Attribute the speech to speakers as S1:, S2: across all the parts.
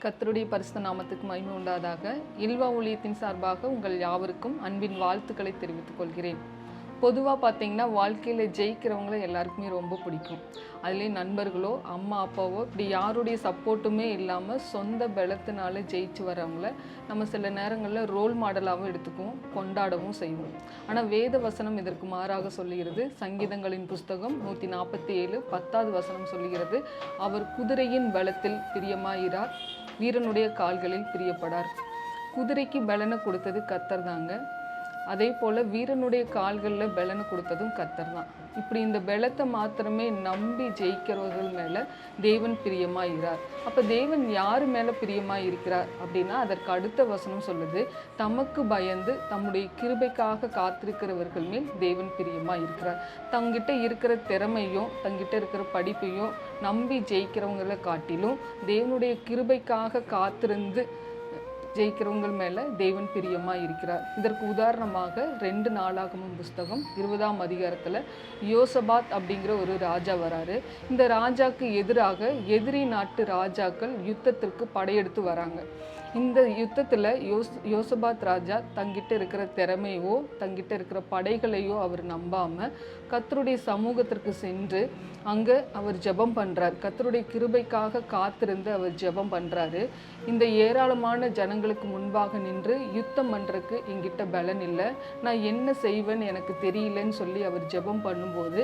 S1: கர்த்தருடைய பரிசுத்த நாமத்துக்கு மகிமை உண்டாதாக. இல்வா ஊழியத்தின் சார்பாக உங்கள் யாவருக்கும் அன்பின் வாழ்த்துக்களை தெரிவித்துக் கொள்கிறேன். பொதுவாக பார்த்தீங்கன்னா வாழ்க்கையில் ஜெயிக்கிறவங்கள எல்லாருக்குமே ரொம்ப பிடிக்கும். அதுலேயும் நண்பர்களோ அம்மா அப்பாவோ இப்படி யாருடைய சப்போர்ட்டுமே இல்லாமல் சொந்த பலத்தினால ஜெயிச்சு வரவங்கள நம்ம சில நேரங்களில் ரோல் மாடலாகவும் எடுத்துக்குவோம், கொண்டாடவும் செய்வோம். ஆனால் வேத வசனம் இதற்கு மாறாக சொல்லுகிறது. சங்கீதங்களின் புஸ்தகம் 147 10வது வசனம் சொல்லுகிறது, அவர் குதிரையின் பலத்தில் பிரியமாயிரார், வீரனுடைய கால்களில் பிரியப்படார். குதிரைக்கு பலனை கொடுத்தது கர்த்தர் தாங்க. அதே போல் வீரனுடைய கால்களில் பலனை கொடுத்ததும் கர்த்தர் தான். இப்படி இந்த பலத்தை மாத்திரமே நம்பி ஜெயிக்கிறவர்கள் மேலே தேவன் பிரியமாயிறார். அப்போ தேவன் யார் மேலே பிரியமாக இருக்கிறார் அப்படின்னா அதற்கு அடுத்த வசனம் சொல்லுது, தமக்கு பயந்து தம்முடைய கிருபைக்காக காத்திருக்கிறவர்கள் மேல் தேவன் பிரியமாக இருக்கிறார். தங்கிட்ட இருக்கிற திறமையும் தங்கிட்ட இருக்கிற படிப்பையும் நம்பி ஜெயிக்கிறவங்களை காட்டிலும் தேவனுடைய கிருபைக்காக காத்திருந்து ஜெயிக்கிறவங்கள் மேலே தேவன் பிரியமாக இருக்கிறார். இதற்கு உதாரணமாக 2 நாளாகமம் புஸ்தகம் 20ஆம் அதிகாரத்தில் யோசபாத் அப்படிங்கிற ஒரு ராஜா வராரு. இந்த ராஜாக்கு எதிராக எதிரி நாட்டு ராஜாக்கள் யுத்தத்திற்கு படையெடுத்து வராங்க. இந்த யுத்தத்தில் யோசபாத் ராஜா தங்கிட்ட இருக்கிற திறமையோ தங்கிட்ட இருக்கிற படைகளையோ அவர் நம்பாமல் கர்த்தருடைய சமூகத்திற்கு சென்று அங்கே அவர் ஜெபம் பண்ணுறார். கர்த்தருடைய கிருபைக்காக காத்திருந்து அவர் ஜெபம் பண்ணுறாரு. இந்த ஏராளமான ஜனங்களுக்கு முன்பாக நின்று யுத்தம் பண்ணுறதுக்கு என்கிட்ட பலன் இல்லை, நான் என்ன செய்வேன்னு எனக்கு தெரியலன்னு சொல்லி அவர் ஜெபம் பண்ணும்போது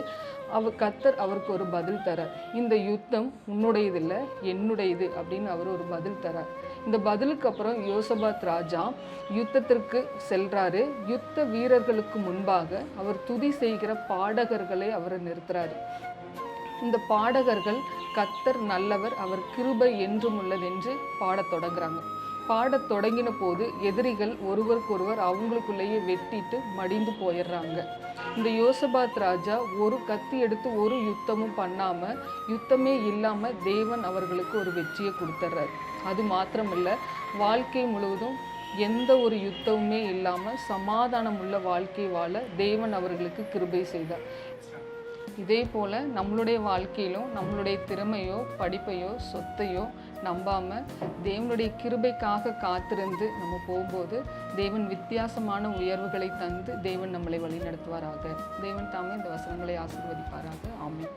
S1: கர்த்தர் அவருக்கு ஒரு பதில் தரார். இந்த யுத்தம் உன்னுடையது இல்லை, என்னுடையது அப்படின்னு அவர் ஒரு பதில் தரார். இந்த பதிலுக்கு அப்புறம் யோசபாத் ராஜா யுத்தத்திற்கு செல்றாரு. யுத்த வீரர்களுக்கு முன்பாக அவர் துதி செய்கிற பாடகர்களை அவர் நிறுத்துறாரு. இந்த பாடகர்கள் கர்த்தர் நல்லவர், அவர் கிருபை என்றும் உள்ளதென்று பாடத் தொடங்குறாங்க. பாடத் தொடங்கின போது எதிரிகள் ஒருவருக்கொருவர் அவங்களுக்குள்ளேயே வெட்டிட்டு மடிந்து போயிடுறாங்க. இந்த யோசபாத் ராஜா ஒரு கத்தி எடுத்து ஒரு யுத்தமும் பண்ணாமல், யுத்தமே இல்லாமல் தேவன் அவர்களுக்கு ஒரு வெற்றியை கொடுத்துட்றாரு. அது மாத்திரமில்ல, வாழ்க்கை முழுவதும் எந்த ஒரு யுத்தமுமே இல்லாமல் சமாதானம் உள்ள வாழ்க்கை வாழ தேவன் அவர்களுக்கு கிருபை செய்தார். இதே போல் நம்மளுடைய வாழ்க்கையிலும் நம்மளுடைய திறமையோ படிப்பையோ சொத்தையோ நம்பாமல் தேவனுடைய கிருபைக்காக காத்திருந்து நம்ம போகும்போது தேவன் வித்தியாசமான உயர்வுகளை தந்து தேவன் நம்மளை வழி நடத்துவாராக. தேவன் தாமே இந்த வசனங்களை ஆசீர்வதிப்பாராக. ஆமென்.